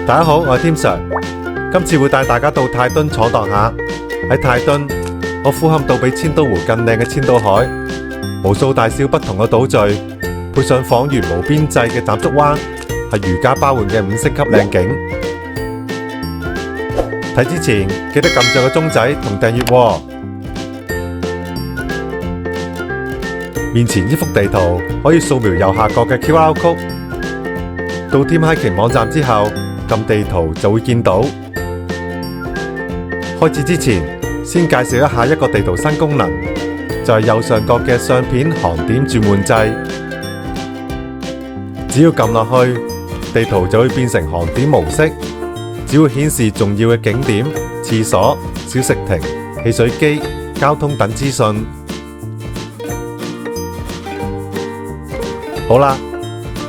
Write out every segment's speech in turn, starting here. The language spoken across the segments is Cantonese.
大家好，我係 Tim Sir， 今次會帶大家到泰敦闖蕩下。喺泰敦，我俯瞰到比千島湖更靚嘅千島海，無數大小不同嘅島嶼，配上恍如無邊際嘅斬竹灣，係如假包換嘅5星級靚景。睇之前記得撳著個鐘仔同訂閱喎。面前呢幅地圖可以掃描右下角嘅 QR code， 到 Tim Hiking 網站之後，撳地圖就會見到。開始之前，先介紹一下一個地圖新功能，就係右上角嘅相片航點轉換掣。只要撳落去，地圖就會變成航點模式，只會顯示重要嘅景點、廁所、小食亭、汽水機、交通等資訊。好啦，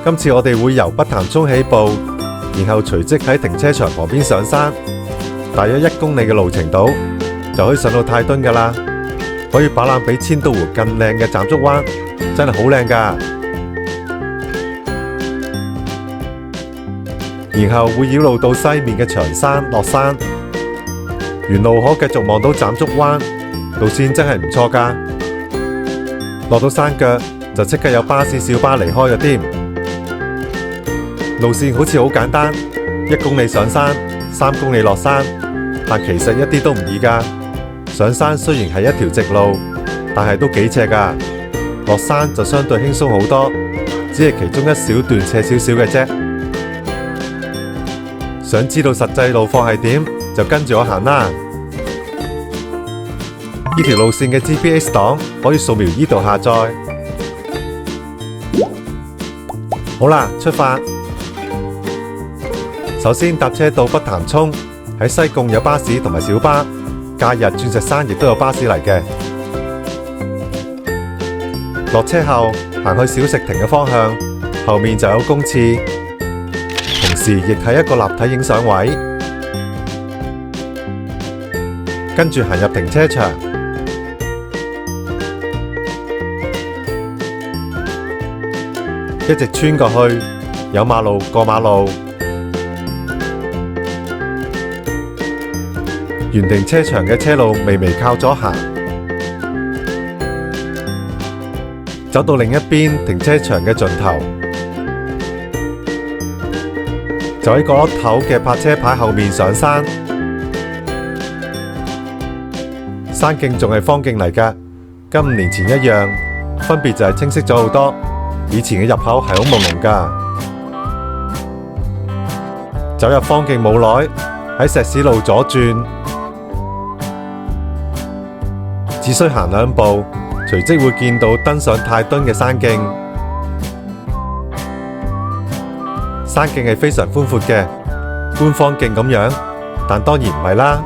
今次我哋會由北潭涌起步，然後隨即喺停車場旁邊上山，大約1公里嘅路程度就可以上到泰敦㗎喇，可以把攬比千島湖更靚嘅斬竹灣，真係好靚㗎。然後會繞路到西面嘅長山落山，沿路可繼續望到斬竹灣，路線真係唔錯㗎。落到山腳就即刻有巴士小巴離開嘅添。路線好似好簡單，1公里上山，3公里落山，但其實一啲都唔易㗎。上山雖然係一條直路，但係都幾斜㗎。落山就相對輕鬆好多，只係其中一小段斜少少嘅啫。想知道實際路況係點，就跟住我行啦。呢條路線嘅 GPS 檔可以掃描呢度下載。好啦，出發。首先搭車到北潭涌，喺西貢有巴士同埋小巴，假日鑽石山亦都有巴士嚟嘅。落車後行去小食亭嘅方向，後面就有公廁，同時亦係一個立體影相位。跟住行入停車場，一直穿過去，有馬路過馬路。原停車場嘅車路微微靠左行，走到另一邊停車場嘅盡頭，就喺角落頭嘅泊車牌後面上山。山徑仲係方徑嚟㗎，跟5年前一樣，分別就係清晰咗好多。以前嘅入口係好朦朧㗎。走入方徑冇耐，喺石屎路左轉，只需行2步，隨即會見到登上泰敦嘅山徑。山徑係非常寬闊嘅，官方徑咁樣，但當然唔係啦。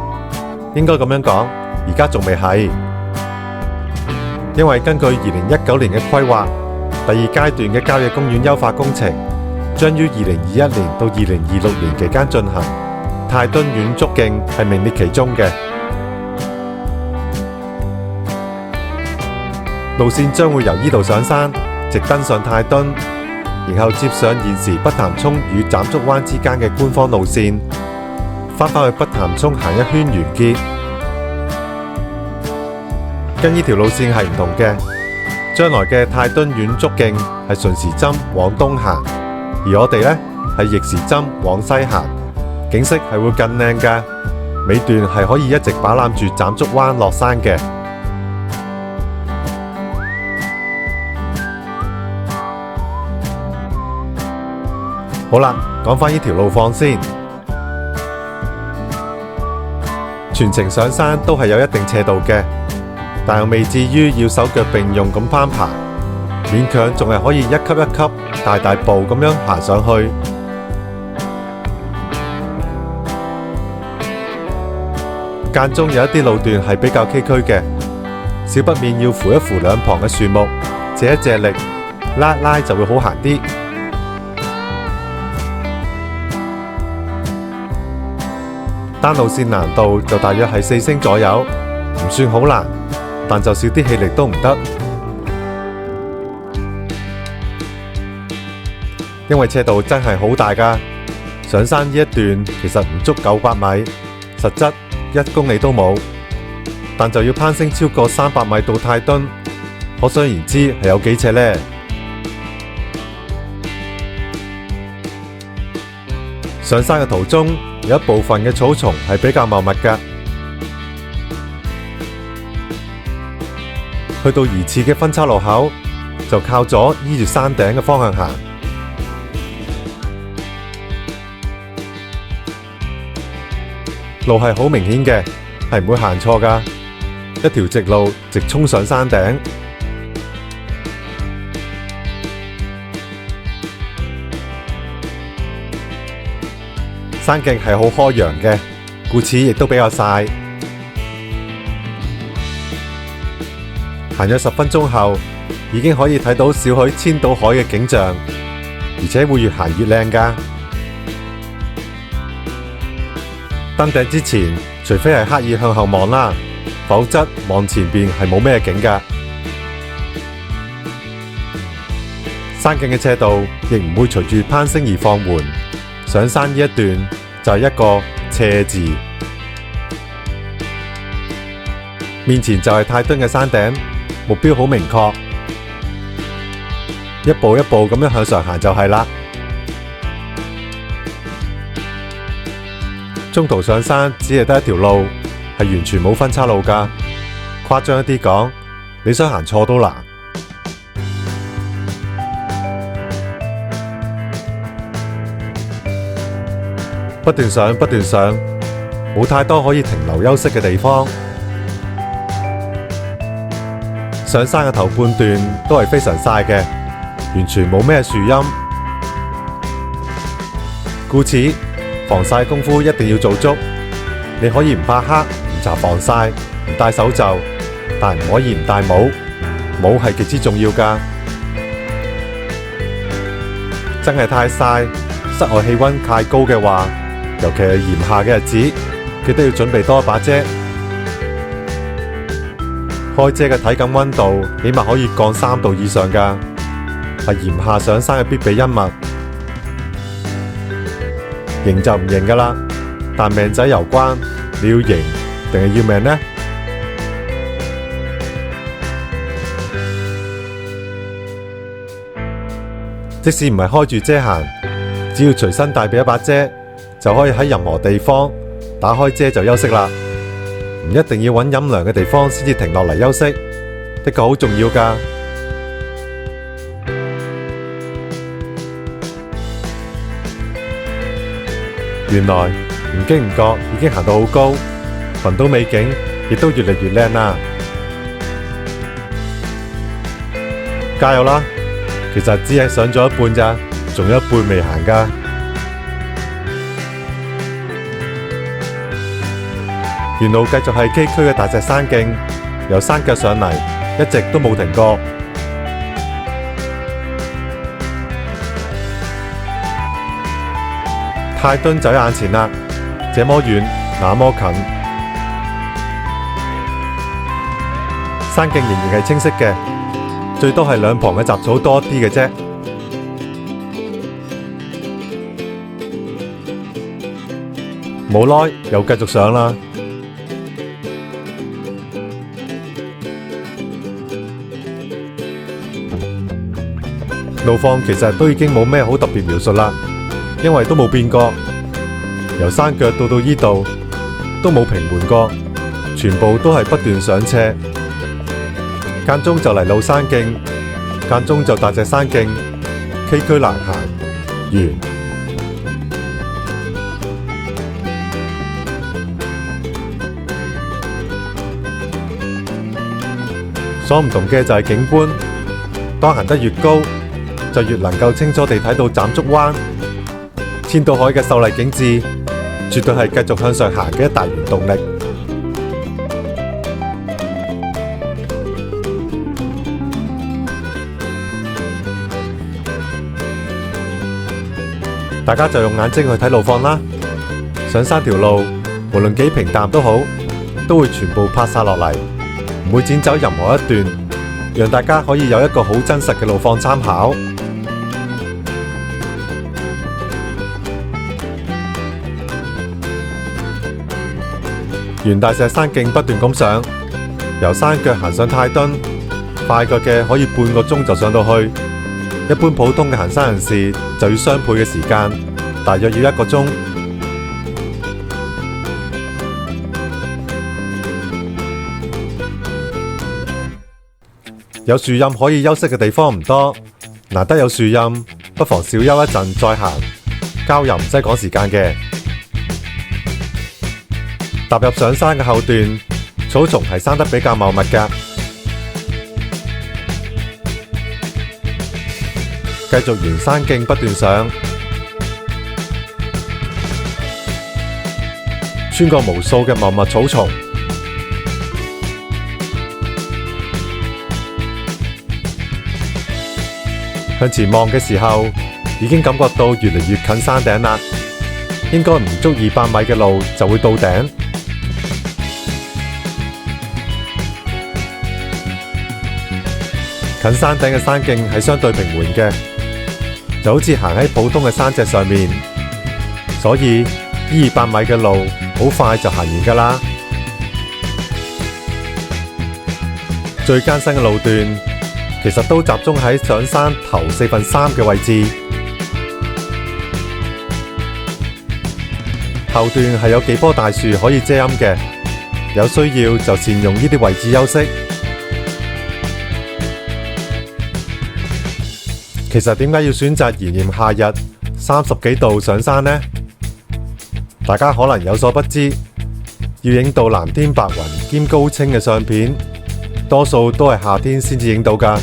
應該咁樣講，而家仲未係，因為根據2019年嘅規劃，第2階段嘅郊野公園優化工程將於2021年到2026年期間進行，泰敦遠足徑係名列其中嘅。路線將會由呢度上山，直登上泰敦，然後接上現時北潭涌與斬竹灣之間嘅官方路線，返去北潭涌行一圈完結。跟呢條路線係唔同嘅，將來嘅泰敦遠足徑係順時針往東行，而我哋呢係逆時針往西行，景色係會更靚㗎。尾段係可以一直把攬住斬竹灣落山嘅。好啦，講返呢條路況先。全程上山都係有一定斜度嘅，但又未至於要手腳並用咁攀爬，勉強仲係可以一級一級、大大步咁樣行上去。間中有一啲路段係比較崎嶇嘅，少不免要扶一扶兩旁嘅樹木，借一借力，拉一拉就會好行啲。單路線難度就大約係4星左右，唔算好難，但就少啲氣力都唔得。因為斜度真係好大㗎。上山呢一段其實唔足900米，實質1公里都冇，但就要攀升超過300米到泰敦，可想而知係有幾斜呢？上山嘅途中有一部分嘅草叢係比較茂密㗎，去到疑似嘅分岔路口就靠咗依住山頂嘅方向行。路係好明顯嘅，係唔會行錯㗎，一條直路直衝上山頂。山徑係好開揚嘅，故此亦都比較曬。行咗10分鐘後，已經可以睇到少許千島海嘅景象，而且會越行越靚㗎。登頂之前，除非係刻意向後望啦，否則望前邊係冇咩景㗎。山徑嘅斜度亦唔會隨住攀升而放緩，上山呢一段就係一個斜字，面前就係泰敦嘅山頂，目標好明確，一步一步咁樣向上行就係啦。中途上山只係得一條路，係完全冇分岔路㗎。誇張一啲講，你想行錯都難。不斷上，不斷上，冇太多可以停留休息嘅地方。上山嘅頭半段都係非常曬嘅，完全冇咩樹蔭，故此防曬功夫一定要做足。你可以唔怕黑，唔搽防曬，唔戴手袖，但唔可以唔戴帽。帽係極之重要㗎。真係太曬，室外氣溫太高嘅話，尤其係炎夏嘅日子，記得要準備多一把遮。開遮嘅體感溫度起碼可以降3度以上㗎，係炎夏上山嘅必備恩物。型就唔型㗎啦，但命仔攸關，你要型定係要命呢？即使唔係開住遮行，只要隨身帶備一把遮，就可以喺任何地方打開遮就休息啦。唔一定要揾陰涼嘅地方先至停落嚟休息，的確好重要㗎。原來唔經唔覺已經行到好高，群島美景亦都越嚟越靚啦！加油啦！其實只係上咗一半咋，仲有一半未行㗎。沿路繼續係崎嶇嘅大石山徑，由山腳上嚟，一直都冇停過。泰敦就喺眼前啦，這麼遠，那麼近。山徑仍然係清晰嘅，最多係兩旁嘅雜草多啲嘅啫。冇耐又繼續上啦。路況其實都已經冇咩好特別描述啦，因為都冇變過，由山腳到依度都冇平緩過，全部都係不斷上斜，間中就嚟路山徑，間中就大石山徑，崎嶇難行。完。所唔同嘅就係景觀，當行得越高，就越能夠清楚地睇到斬竹灣、千島海嘅秀麗景致，絕對係繼續向上行嘅一大原動力。大家就用眼睛去睇路況啦。上山條路，無論幾平淡都好，都會全部拍晒落嚟，唔會剪走任何一段，讓大家可以有一個好真實嘅路況參考。沿大石山徑不斷咁上，由山腳行上泰敦，快腳嘅可以半個鐘就上到去，一般普通嘅行山人士就要雙倍嘅時間，大約要1個鐘。有樹蔭可以休息嘅地方唔多，難得有樹蔭，不妨小休一陣再行，郊遊唔使趕時間嘅。踏入上山嘅後段，草叢係生得比較茂密㗎。繼續沿山徑不斷上，穿過無數嘅茂密草叢，向前望嘅時候，已經感覺到越嚟越近山頂啦。應該唔足200米嘅路就會到頂。近山頂嘅山徑係相對平緩嘅，就好似行喺普通嘅山脊上面，所以呢200米嘅路好快就行完㗎啦。最艱辛嘅路段其實都集中喺上山頭3/4嘅位置，後段係有幾棵大樹可以遮陰嘅，有需要就善用呢啲位置休息。其實點解要選擇炎炎夏日30幾度上山呢？大家可能有所不知，要影到藍天白雲兼高清嘅相片，多數都係夏天先至影到㗎。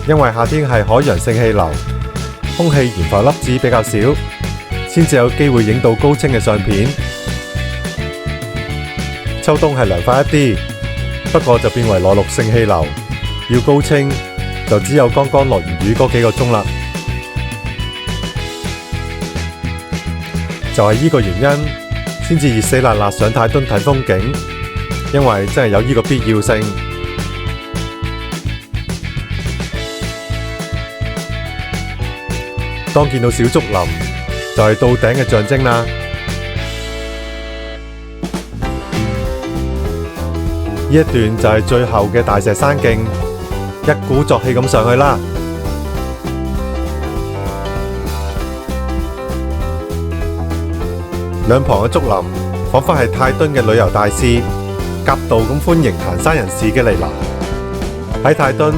因為夏天係海洋性氣流，空氣懸浮粒子比較少，先至有機會影到高清嘅相片。秋冬係涼快一啲，不過就變為內陸性氣流，要高清就只有剛剛落完雨嗰幾個鐘啦。就係呢個原因，先至熱死辣辣上泰敦睇風景，因為真係有呢個必要性。當見到小竹林，就係到頂嘅象徵啦。呢一段就係最後嘅大石山徑，一鼓作氣咁上去啦。兩旁嘅竹林，彷彿係泰敦嘅旅遊大使，夾道咁歡迎行山人士嘅嚟臨。喺泰敦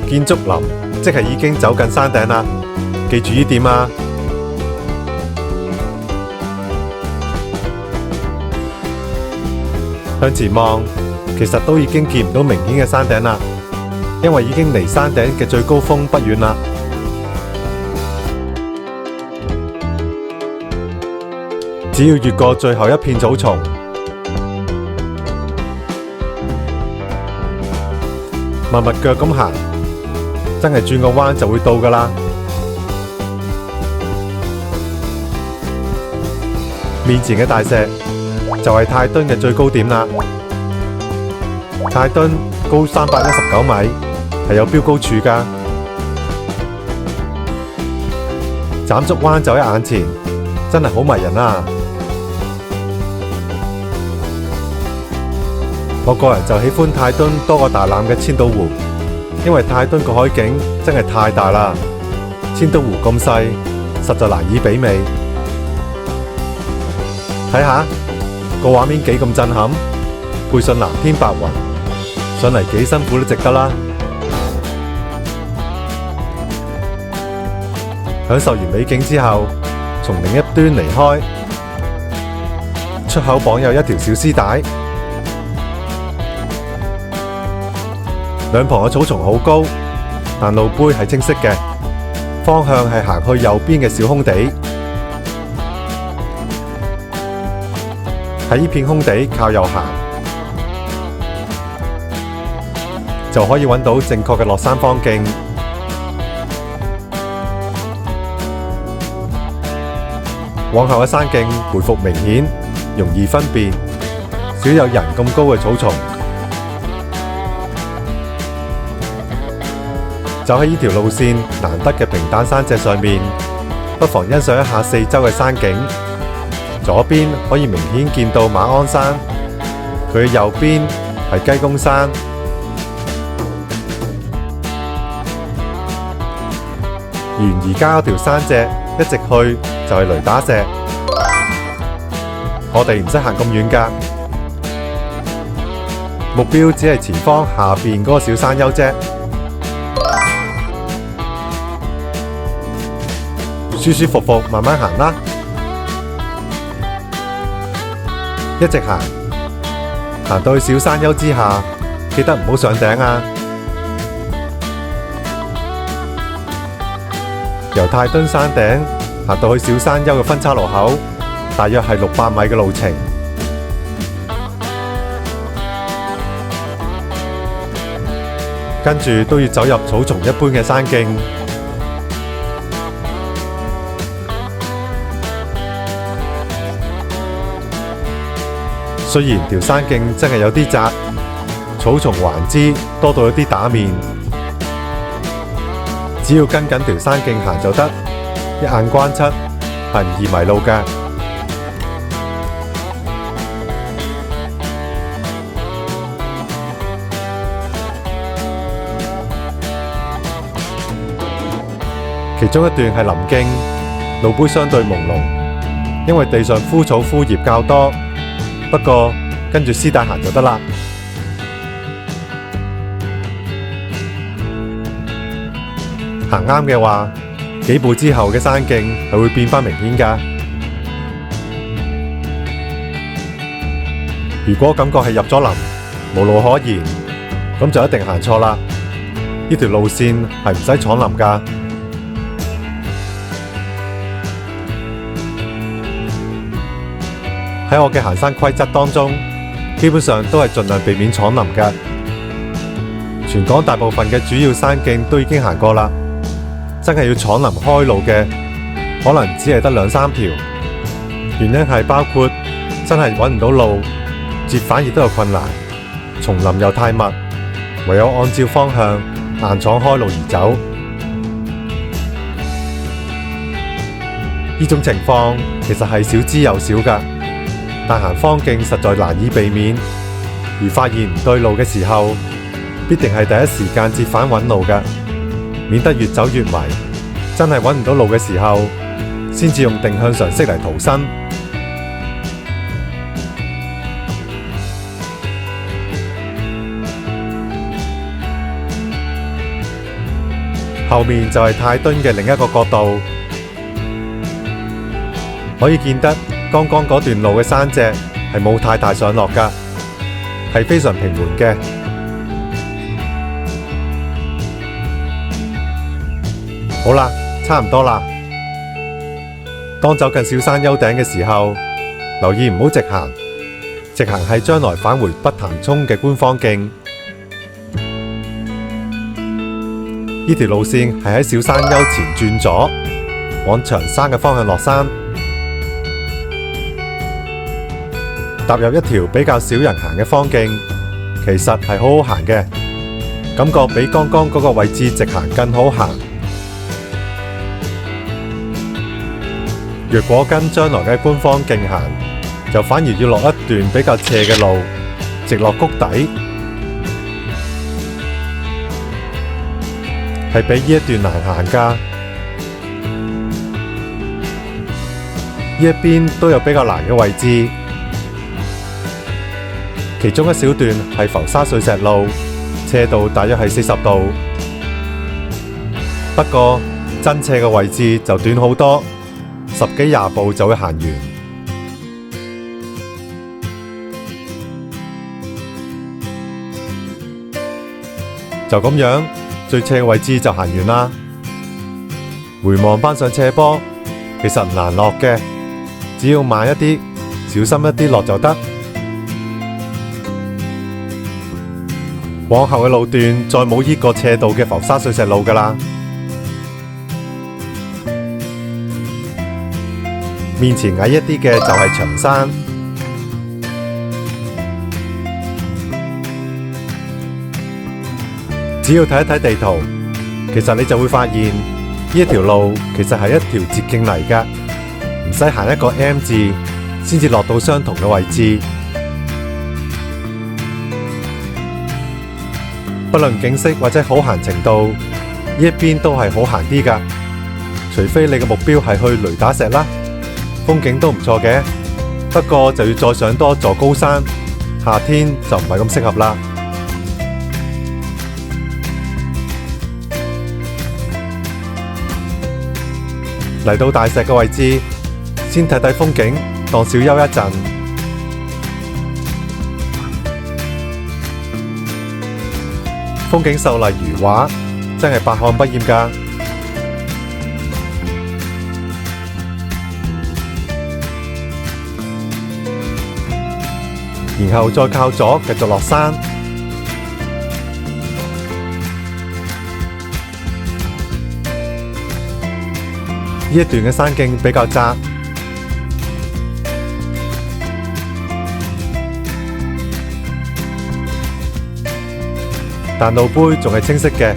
見竹林，即係已經走近山頂啦。記住呢點啊！向前望，其實都已經見唔到明顯嘅山頂啦，因為已經離山頂嘅最高峰不遠啦。只要越過最後一片草叢，默默腳咁行，真係轉個彎就會到㗎啦。面前嘅大石就係泰敦嘅最高點啦。泰敦高319米，係有標高柱㗎。斬竹灣就喺眼前，真係好迷人啊！我個人就喜歡泰敦多過大欖嘅千島湖，因為泰敦個海景真係太大啦，千島湖咁細，實在難以媲美。睇下個畫面幾咁震撼，配上藍天白雲，上嚟幾辛苦都值得啦。享受完美景之後，從另一端離開，出口綁有一條小絲帶，兩旁嘅草叢好高，但路碑係清晰嘅，方向係行去右邊嘅小空地。喺呢片空地靠右行，就可以揾到正確嘅落山方徑。往後嘅山徑回復明顯，容易分辨，少有人咁高嘅草叢。走喺呢條路線難得嘅平坦山脊上面，不妨欣賞一下四周嘅山景，左邊可以明顯見到馬鞍山，佢嘅右邊係雞公山。沿而家嗰條山脊一直去就係雷打石，我哋唔使行咁遠㗎，目標只係前方下邊嗰個小山丘啫。舒舒服服慢慢行啦，一直行，行到去小山丘之下，記得唔好上頂啊！由泰敦山頂行到去小山丘嘅分岔路口，大約係600米嘅路程。跟住都要走入草叢一般嘅山徑。雖然條山徑真係有啲窄，草叢橫枝多到有啲打面，只要跟緊條山徑行就得，一眼關七，係唔易迷路㗎。其中一段係林徑，路杯相對朦朧，因為地上枯草枯葉較多。不過跟住絲帶行就得啦。行啱嘅話，幾步之後嘅山徑係會變返明顯㗎。如果感覺係入咗林，無路可言，咁就一定行錯啦。呢條路線係唔使闖林㗎。喺我嘅行山規則當中，基本上都係盡量避免闖林嘅。全港大部分嘅主要山徑都已經行過啦，真係要闖林開路嘅，可能只係得2、3條。原因係包括真係揾唔到路，折返亦都有困難，叢林又太密，唯有按照方向硬闖開路而走。呢種情況其實係少之又少㗎。但行荒徑實在難以避免，而發現唔對路嘅時候，必定係第一時間折返揾路嘅，免得越走越迷。真係揾唔到路嘅時候，先至用定向常識嚟逃生。後面就係泰敦嘅另一個角度，可以見得。剛剛嗰段路嘅山脊係冇太大上落㗎，係非常平緩嘅。好啦，差唔多啦。當走近小山丘頂嘅時候，留意唔好直行，直行係將來返回北潭涌嘅官方徑。呢條路線係喺小山丘前轉左，往長山嘅方向落山。踏入一條比較少人行嘅荒徑，其實係好好行嘅，感覺比剛剛嗰個位置直行更好行。若果跟將來嘅官方徑行，就反而要落一段比較斜嘅路，直落谷底，係比呢一段難行㗎。呢一邊都有比較難嘅位置。其中一小段係浮沙碎石路，斜度大約係40度。不過真斜嘅位置就短好多，10幾20步就會行完。就咁樣，最斜嘅位置就行完啦。回望返上斜坡，其實唔難落嘅，只要慢一啲，小心一啲落就得。往後嘅路段再冇呢個斜度嘅浮沙碎石路㗎啦。面前矮一啲嘅就係長山。只要睇一睇地圖，其實你就會發現呢一條路其實係一條捷徑嚟㗎，唔使行一個 M 字，先至落到相同嘅位置。不論景色或者好行程度，呢一邊都係好行啲㗎。除非你嘅目標係去雷打石啦，風景都唔錯嘅，不過就要再上多一座高山，夏天就唔係咁適合啦。嚟到大石嘅位置，先睇睇風景，當小休一陣。風景秀麗如畫，真係百看不厭㗎。然後再靠左繼續落山。呢一段嘅山徑比較窄，但路碑仲係清晰嘅，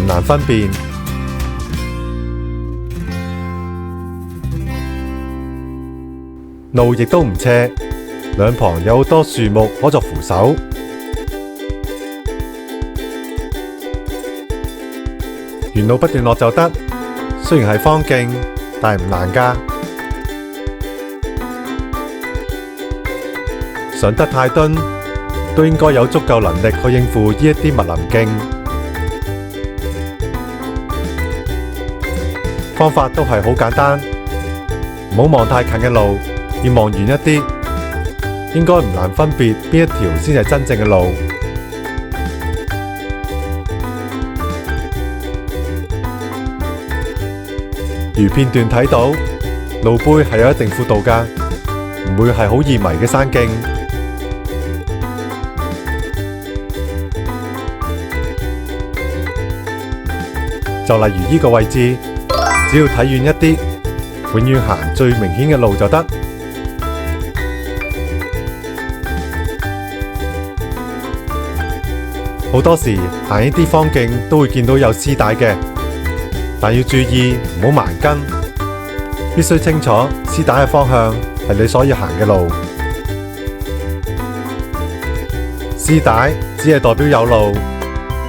唔難分辨。路亦都唔斜，兩旁有好多樹木可作扶手。沿路不斷落就得。雖然係荒徑，但係唔難㗎。上得太敦，都應該有足夠能力去應付呢一啲密林徑。方法都係好簡單，唔好望太近嘅路，要望遠一啲，應該唔難分別邊一條先係真正嘅路。如片段睇到，路碑係有一定闊度㗎，唔會係好易迷嘅山徑。就例如呢個位置，只要睇遠一啲，永遠行最明顯嘅路就得。好多時行呢啲荒徑都會見到有絲帶嘅。但要注意唔好盲跟，必須清楚絲帶嘅方向係你所要行嘅路。絲帶只係代表有路，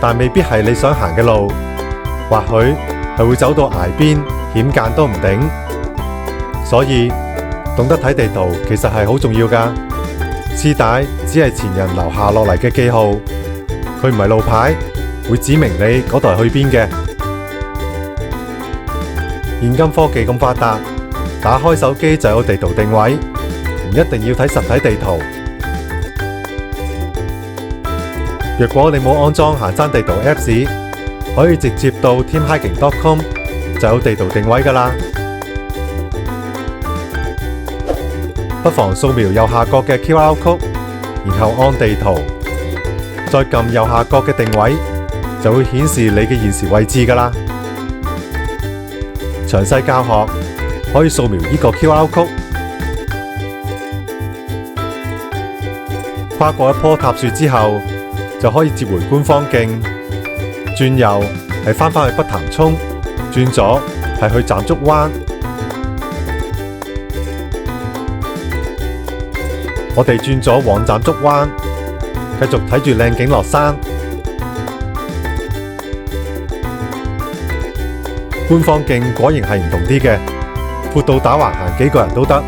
但未必係你想行嘅路，或許係會走到崖邊，險澗都唔定。所以懂得睇地圖其實係好重要㗎。絲帶只係前人留下落嚟嘅記號，佢唔係路牌，會指明你嗰度係去邊嘅。現今科技咁發達，打開手機就有地圖定位，唔一定要睇實體地圖。若果你冇安裝行山地圖 Apps， 可以直接到 teamhiking.com 就有地圖定位㗎啦。不妨掃描右下角嘅 QR code， 然後按地圖，再撳右下角嘅定位，就會顯示你嘅現時位置㗎啦。詳細教學可以掃描呢個 QR code， 跨過一棵塔樹之後，就可以接回官方徑。轉右係返去北潭涌，轉左係去斬竹灣。我哋轉左往斬竹灣，繼續睇住靚景落山。官方徑果然係唔同啲嘅，闊到打橫行幾個人都得，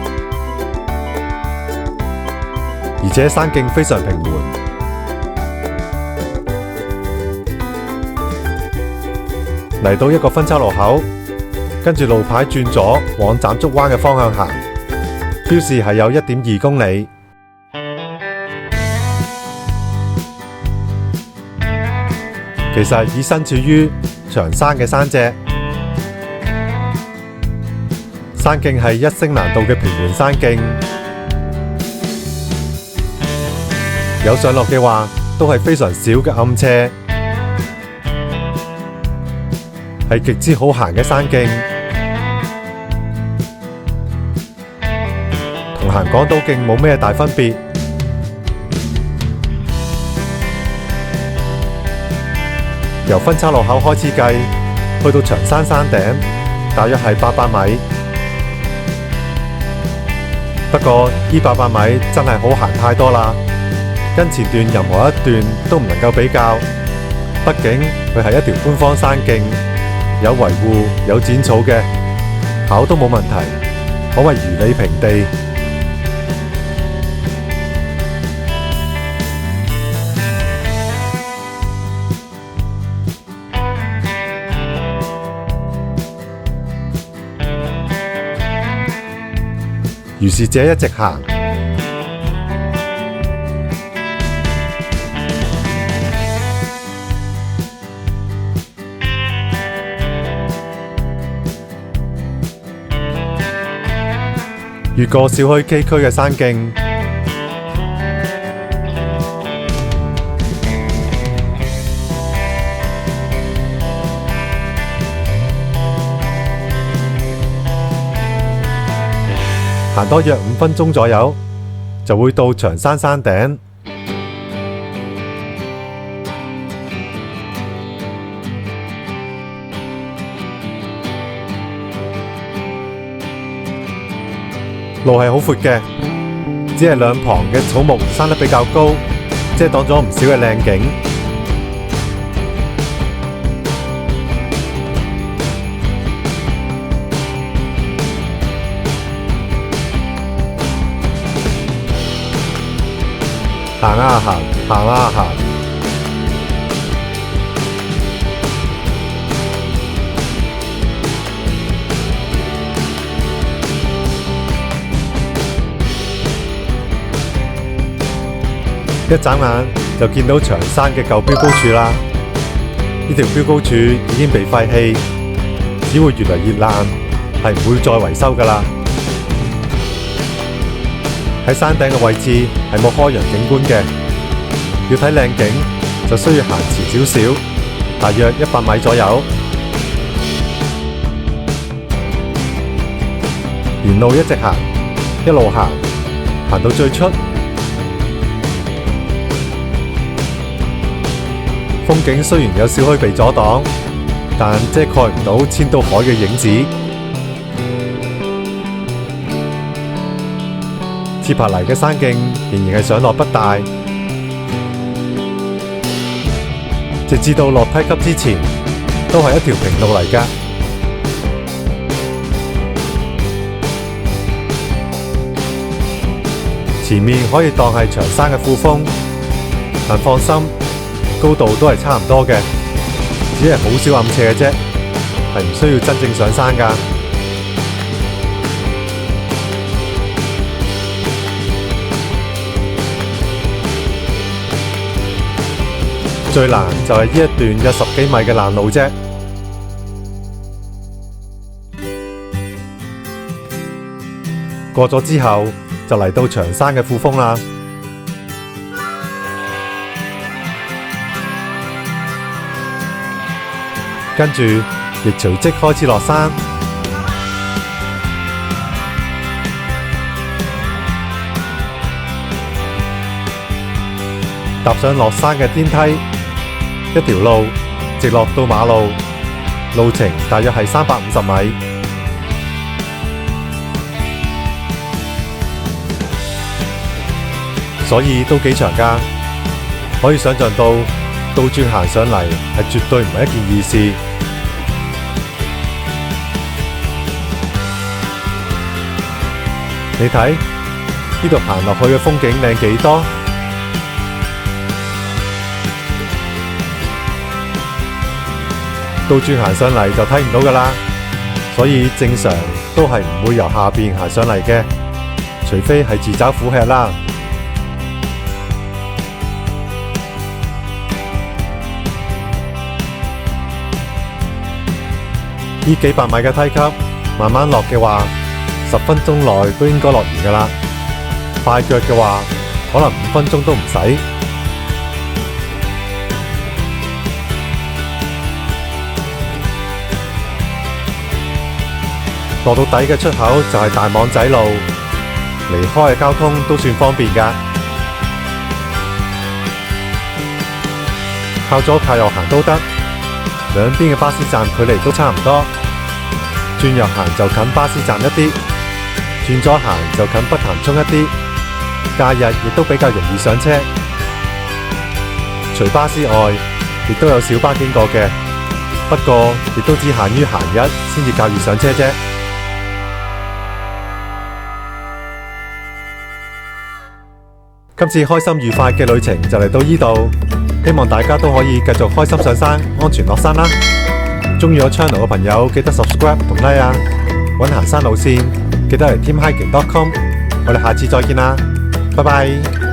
而且山徑非常平緩。嚟到一個分叉路口，跟住路牌轉左往斬竹灣嘅方向行，標示係有 1.2 公里。其實已身處於長山嘅山脊。山徑係1星難度嘅平緩山徑，有上落嘅話，都係非常少嘅暗斜，係極之好行嘅山徑，同行港島徑冇咩大分別。由分叉路口開始計，去到長山山頂，大約係800米。不過呢800米真係好行太多啦，跟前段任何一段都唔能夠比較。畢竟佢係一條官方山徑，有維護有剪草嘅，跑都冇問題，可謂如履平地。於是者一直行，越過少許崎嶇嘅山徑，行多約5分鐘左右，就會到長山山頂。路係好闊嘅，只係兩旁嘅草木生得比較高，遮擋咗唔少嘅靚景。行啊行，行啊行，一眨眼就見到長山嘅舊標高柱啦。呢條標高柱已經被廢棄，只會越嚟越爛，係唔會再維修㗎啦。喺山頂嘅位置係冇開揚景觀嘅，要睇靚景就需要行前少少，大約100米左右。沿路一直行，一路行，行到最出，風景雖然有少許被阻擋，但遮蓋唔到千島海嘅影子。接下嚟嘅山徑仍然係上落不大，直至到落梯級之前，都係一條平路嚟㗎。前面可以當係長山嘅副峰，但放心，高度都係差唔多嘅，只係好少暗斜嘅啫，係唔需要真正上山㗎。最難就係呢一段有10幾米嘅爛路啫。過咗之後，就嚟到長山嘅副峰啦。跟住亦隨即開始落山。踏上落山嘅電梯，一條路直落到馬路，路程大約係350米，所以都幾長㗎。可以想象到倒轉行上嚟係絕對唔係一件易事。你睇呢度行落去嘅風景靚幾多？倒轉行上嚟就睇唔到㗎啦，所以正常都係唔會由下邊行上嚟嘅，除非係自找苦吃啦。呢幾百米嘅梯級，慢慢落嘅話，10分鐘內都應該落完㗎啦。快腳嘅話，可能5分鐘都唔使。落到底嘅出口就係大網仔路，離開嘅交通都算方便㗎。靠左靠右行都得，兩邊嘅巴士站距離都差唔多。轉右行就近巴士站一啲，轉咗行就近北潭涌一啲，假日亦都比較容易上車。除巴士外，亦都有小巴經過嘅，不過亦都只限於閒日先至較易上車啫。今次開心愉快嘅旅程就嚟到呢度，希望大家都可以繼續開心上山，安全落山啦！鍾意我 channel 嘅朋友記得 subscribe 同 like 啊！搵行山路線記得嚟 teamhiking.com， 我哋下次再見啦，拜拜！